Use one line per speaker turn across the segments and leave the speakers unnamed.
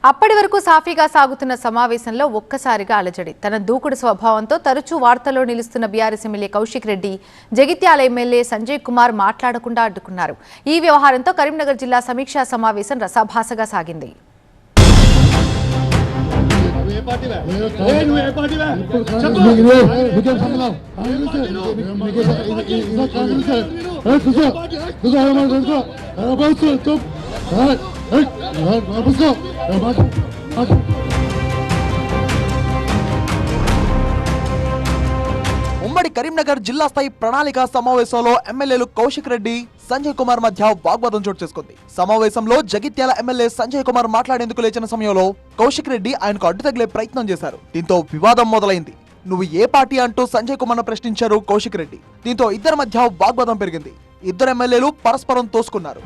అప్పటి వరకు సాఫీగా సాగుతున్న సమావేశంలో ఒక్కసారిగా అలజడి. తన దూకుడు స్వభావంతో తరచూ వార్తల్లో నిలుస్తున్న BRS MLA Kaushik Reddy Jagtial MLA Sanjay Kumar మాట్లాడకుండా అడ్డుకున్నారు. ఈ వ్యవహారంతో కరీంనగర్ జిల్లా సమీక్షా సమావేశం రసాభాసగా సాగింది.
ఉమ్మడి కరీంనగర్ జిల్లా స్థాయి ప్రణాళిక సమావేశంలో ఎమ్మెల్యేలు కౌశిక్ రెడ్డి, సంజయ్ కుమార్ మధ్య వాగ్వాదం చోటు చేసుకుంది. సమావేశంలో జగిత్యాల ఎమ్మెల్యే సంజయ్ కుమార్ మాట్లాడేందుకు లేచిన సమయంలో కౌశిక్ రెడ్డి ఆయనకు అడ్డు తగిలే ప్రయత్నం చేశారు. దీంతో వివాదం మొదలైంది. నువ్వు ఏ పార్టీ అంటూ సంజయ్ కుమార్ ప్రశ్నించారు కౌశిక్ రెడ్డి. దీంతో ఇద్దరి మధ్య వాగ్వాదం పెరిగింది. ఇద్దరు ఎమ్మెల్యేలు పరస్పరం తోసుకున్నారు.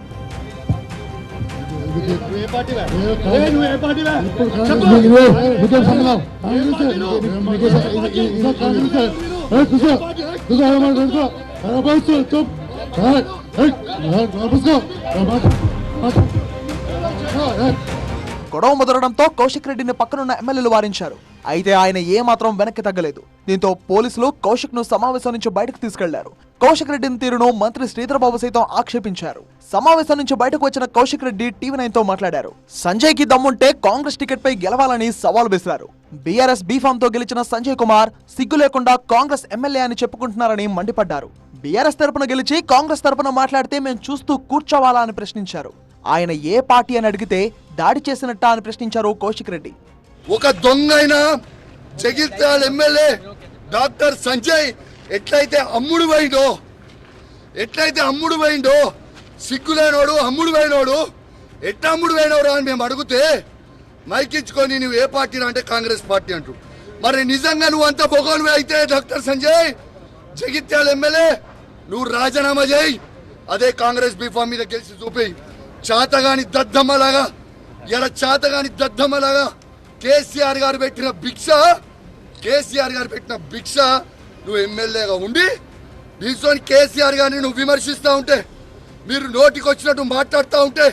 గొడవ ముదరడంతో కౌశిక్ రెడ్డిని పక్కనున్న ఎమ్మెల్యేలు వారించారు. అయితే ఆయన ఏమాత్రం వెనక్కి తగ్గలేదు. దీంతో పోలీసులు కౌశిక్ ను సమావేశం నుంచి బయటకు తీసుకెళ్లారు. కౌశిక్ రెడ్డిని తీరును మంత్రి శ్రీధరబాబు సైతం ఆక్షేపించారు. సమావేశం నుంచి బయటకు వచ్చిన కౌశిక్ రెడ్డి టీవీ9 తో మాట్లాడారు. సంజయ్ కి దమ్ముంటే కాంగ్రెస్ టికెట్ పై గెలవాలని సవాల్ విసిరారు. బీఆర్ఎస్ బీఫామ్ తో గెలిచిన సంజయ్ కుమార్ సిగ్గు లేకుండా కాంగ్రెస్ ఎమ్మెల్యే అని చెప్పుకుంటున్నారని మండిపడ్డారు. బీఆర్ఎస్ తరపున గెలిచి కాంగ్రెస్ తరపున మాట్లాడితే మేము చూస్తూ కూర్చోవాలా అని ప్రశ్నించారు. ఆయన ఏ పార్టీ అని అడిగితే దాడి చేసినట్ట అని ప్రశ్నించారు కౌశిక్ రెడ్డి.
ఒక దొంగైన జగిత్యాల ఎమ్మెల్యే డాక్టర్ సంజయ్ ఎట్లయితే అమ్ముడు పోయిండో సిగ్గులేనోడు అమ్ముడు పోయినోడు ఎట్లా అమ్ముడు పోయినోడు అని మేము అడిగితే మైకిచ్చుకొని నువ్వు ఏ పార్టీ అంటే కాంగ్రెస్ పార్టీ అంటూ. మరి నిజంగా నువ్వు అంత బొగోనువే అయితే డాక్టర్ సంజయ్ జగిత్యాల ఎమ్మెల్యే నువ్వు రాజీనామా చేయి. అదే కాంగ్రెస్ బీఫామ్ మీద గెలిచి చూపి చాతగాని దద్దమ్మలాగా కేసీఆర్ గారు పెట్టిన భిక్ష నువ్వు ఎమ్మెల్యేగా ఉండి దీంతో కేసీఆర్ గారిని నువ్వు విమర్శిస్తూ ఉంటే, మీరు నోటికి వచ్చినట్టు మాట్లాడుతూ ఉంటే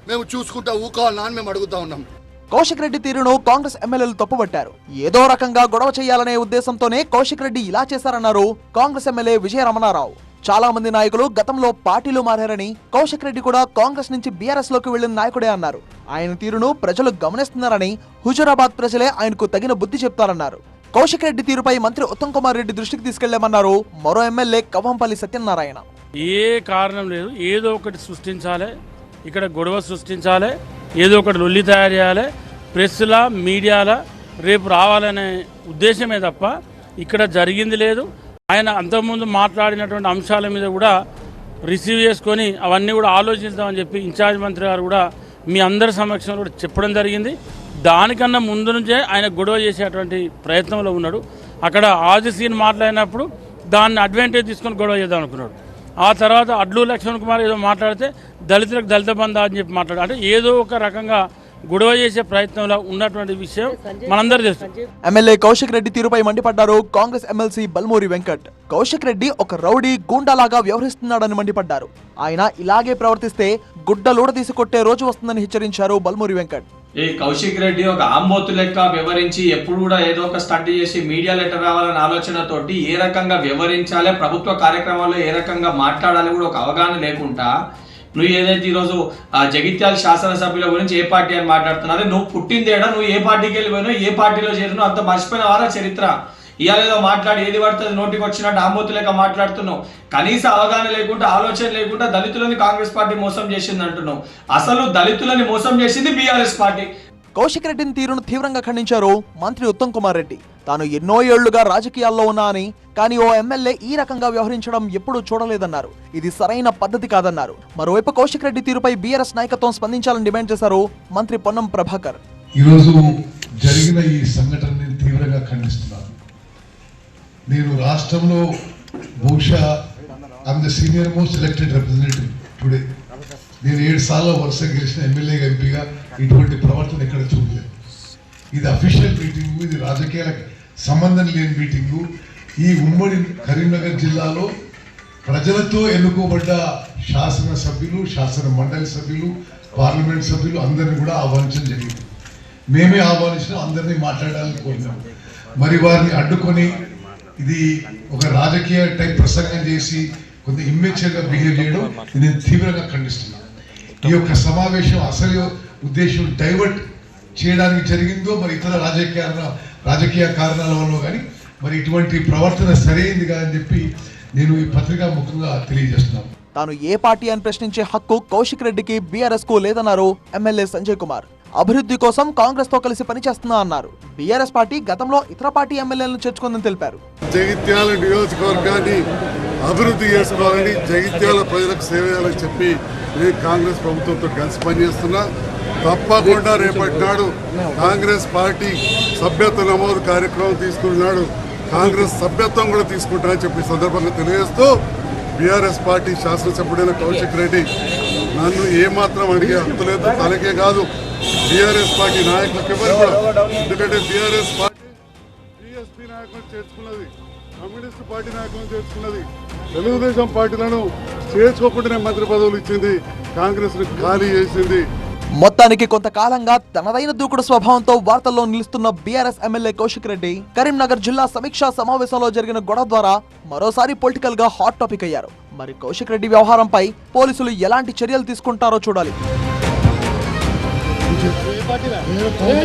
మేము చూసుకుంటా ఊకోవాలని అని మేము అడుగుతా ఉన్నాం.
కౌశిక్ రెడ్డి తీరును కాంగ్రెస్ ఎమ్మెల్యేలు తప్పుపట్టారు. ఏదో రకంగా గొడవ చేయాలనే ఉద్దేశంతోనే కౌశిక్ రెడ్డి ఇలా చేశారన్నారు కాంగ్రెస్ ఎమ్మెల్యే విజయ రమణారావు. చాలా మంది నాయకులు గతంలో పార్టీలు మారారని, కౌశిక్ రెడ్డి కూడా కాంగ్రెస్ నుంచి బీఆర్ఎస్ లోకి వెళ్లిన నాయకుడే అన్నారు. ఆయన తీరును ప్రజలు గమనిస్తున్నారని, హుజూరాబాద్ ప్రజలే ఆయనకు తగిన బుద్ధి చెప్తారన్నారు. కౌశిక్ రెడ్డి తీరుపై మంత్రి ఉత్తమ్ కుమార్ రెడ్డి దృష్టికి తీసుకెళ్లామన్నారు మరో ఎమ్మెల్యే కవంపల్లి సత్యనారాయణ.
ఏ కారణం లేదు, ఏదో ఒకటి సృష్టించాలి, ఇక్కడ గొడవ సృష్టించాలి, ఏదో ఒకటి లొల్లి తయారు చేయాలి, ప్రెస్లా మీడియాలా రేపు రావాలనే ఉద్దేశమే తప్ప ఇక్కడ జరిగింది లేదు. ఆయన అంతకుముందు మాట్లాడినటువంటి అంశాల మీద కూడా రిసీవ్ చేసుకొని అవన్నీ కూడా ఆలోచిద్దామని చెప్పి ఇన్ఛార్జ్ మంత్రి గారు కూడా మీ అందరి సమక్షంలో కూడా చెప్పడం జరిగింది. దానికన్నా ముందు నుంచే ఆయన గొడవ చేసేటువంటి ప్రయత్నంలో ఉన్నాడు. అక్కడ ఆది సీన్ మాట్లాడినప్పుడు దాన్ని అడ్వాంటేజ్ తీసుకొని గొడవ చేద్దాం అనుకున్నాడు. ఆ తర్వాత అడ్లు లక్ష్మణ్ కుమార్ ఏదో మాట్లాడితే దళితులకు దళిత బంధు అని చెప్పి మాట్లాడు, అంటే ఏదో ఒక రకంగా గొడవ చేసే ప్రయత్నంలో ఉన్నటువంటి విషయం మనందరూ తెలుసు.
ఎమ్మెల్యే కౌశిక్ రెడ్డి తీరుపై మండిపడ్డారు కాంగ్రెస్ ఎమ్మెల్సీ బల్మూరి వెంకట్. కౌశిక్ రెడ్డి ఒక రౌడీ గూండాలాగా వ్యవహరిస్తున్నాడని మండిపడ్డారు. ఆయన ఇలాగే ప్రవర్తిస్తే గుడ్డలూడ తీసి కొట్టే రోజు వస్తుందని హెచ్చరించారు బల్మూరి వెంకట్.
ఈ కౌశిక్ రెడ్డి ఒక ఆంబోతు లెక్క వ్యవహరించి ఎప్పుడు కూడా ఏదో ఒక స్టంట్ చేసి మీడియా లెటర్ రావాలనే ఆలోచనతోటి ఏ రకంగా వ్యవహరించాలి, ప్రభుత్వ కార్యక్రమాల్లో ఏ రకంగా మాట్లాడాలి కూడా ఒక అవగాహన లేకుండా నువ్వు ఏదైతే ఈరోజు జగిత్యాల శాసనసభ్యుల గురించి ఏ పార్టీ అని మాట్లాడుతున్నారో, నువ్వు పుట్టిందేడా, నువ్వు ఏ పార్టీకి వెళ్ళిపోయినావు, ఏ పార్టీలో చేరినావు అంత మర్చిపోయిన వారా చరిత్ర. ఇవాళ ఏదో మాట్లాడి ఏది పడుతుంది నోటికి వచ్చినట్టు ఆంబోతు లేక మాట్లాడుతున్నావు. కనీస అవగాహన లేకుండా, ఆలోచన లేకుండా దళితులని కాంగ్రెస్ పార్టీ మోసం చేసింది అంటున్నావు. అసలు దళితులని మోసం చేసింది బీఆర్ఎస్ పార్టీ.
కౌశిక్ రెడ్డిని తీరును తీవ్రంగా ఖండించారు మంత్రి ఉత్తమ్ కుమార్ రెడ్డి. తాను ఎన్నో ఏళ్లుగా రాజకీయాల్లో ఉన్నా అని, కానీ ఓ ఎమ్మెల్యే ఈ రకంగా వ్యవహరించడం ఎప్పుడూ చూడలేదన్నారు. ఇది సరైన పద్ధతి కాదన్నారు. మరోవైపు కౌశిక్ రెడ్డి తీరుపై బీఆర్ఎస్ నాయకత్వం స్పందించాలని డిమాండ్ చేశారు మంత్రి పొన్నం ప్రభాకర్.
ఈరోజు జరిగిన ఈ సంఘటనని తీవ్రంగా ఖండిస్తున్నాను. నేను రాష్ట్రంలో బహుశా I'm the senior most elected representative today. నేను 7 సార్లు వరుస గెలిచిన ఎమ్మెల్యేగా, ఎంపీగా ఇటువంటి ప్రవర్తన ఎక్కడ చూడలేదు. ఇది అఫీషియల్ మీటింగు, ఇది రాజకీయాలకు సంబంధం లేని మీటింగు. ఈ ఉమ్మడి కరీంనగర్ జిల్లాలో ప్రజలతో ఎన్నుకోబడ్డ శాసన సభ్యులు, శాసన మండలి సభ్యులు, పార్లమెంట్ సభ్యులు అందరినీ కూడా ఆహ్వానించడం జరిగింది. మేమే ఆహ్వానించినాం, అందరినీ మాట్లాడాలని కోరినాం. మరి వారిని అడ్డుకొని ఇది ఒక రాజకీయ టైప్ ప్రసంగం చేసి కొంత ఇమ్మెచ్యూర్గా బిహేవ్ చేయడం నేను తీవ్రంగా ఖండిస్తున్నాను. ఈ యొక్క సమావేశం అసలు ఉద్దేశం డైవర్ట్ చేయడానికి జరిగిందో మరి ఇతర రాజకీయ కారణాల వల్ల కానీ మరి ఇటువంటి ప్రవర్తన సరైంది కాదని చెప్పి నేను ఈ పత్రికా ముఖంగా తెలియజేస్తున్నాను.
తాను ఏ పార్టీ అని ప్రశ్నించే హక్కు కౌశిక్ రెడ్డికి బీఆర్ఎస్ కు లేదన్నారు ఎమ్మెల్యే సంజయ్ కుమార్. అభివృద్ధి కోసం కాంగ్రెస్ తో కలిసి పనిచేస్తున్నా అన్నారు. బీఆర్ఎస్ పార్టీ గతంలో ఇతర పార్టీ ఎమ్మెల్యేలను చేర్చుకుందని తెలిపారు.
జగిత్యాల నియోజకవర్గాన్ని అభివృద్ధి చేసుకోవాలని, జగిత్యాల ప్రజలకు సేవ చేయాలని చెప్పి నేను కాంగ్రెస్ ప్రభుత్వంతో కలిసి పనిచేస్తున్నా. తప్పకుండా రేపటి నాడు కాంగ్రెస్ పార్టీ సభ్యత్వ నమోదు కార్యక్రమం తీసుకున్నాడు, కాంగ్రెస్ సభ్యత్వం కూడా తీసుకుంటానని చెప్పి సందర్భంగా తెలియజేస్తూ బీఆర్ఎస్ పార్టీ శాసనసభ్యుడైన కౌశిక్ రెడ్డి నన్ను ఏమాత్రం అడిగే హక్కు లేదు. తనకే కాదు, బీఆర్ఎస్ పార్టీ నాయకులకు ఎవరు కూడా. ఎందుకంటే బీఆర్ఎస్ పార్టీ బీఎస్పీ నాయకులను చేర్చుకున్నది, కమ్యూనిస్టు పార్టీ నాయకులను చేర్చుకున్నది, తెలుగుదేశం పార్టీలను చేర్చుకోకుండానే మంత్రి పదవులు ఇచ్చింది, కాంగ్రెస్ ను ఖాళీ చేసింది.
మొత్తానికి కొంతకాలంగా తనదైన దూకుడు స్వభావంతో వార్తల్లో నిలుస్తున్న బీఆర్ఎస్ ఎమ్మెల్యే కౌశిక్ రెడ్డి కరీంనగర్ జిల్లా సమీక్షా సమావేశంలో జరిగిన గొడవ ద్వారా మరోసారి పొలిటికల్ గా హాట్ టాపిక్ అయ్యారు. మరి కౌశిక్ రెడ్డి వ్యవహారంపై పోలీసులు ఎలాంటి చర్యలు తీసుకుంటారో చూడాలి.
Hey!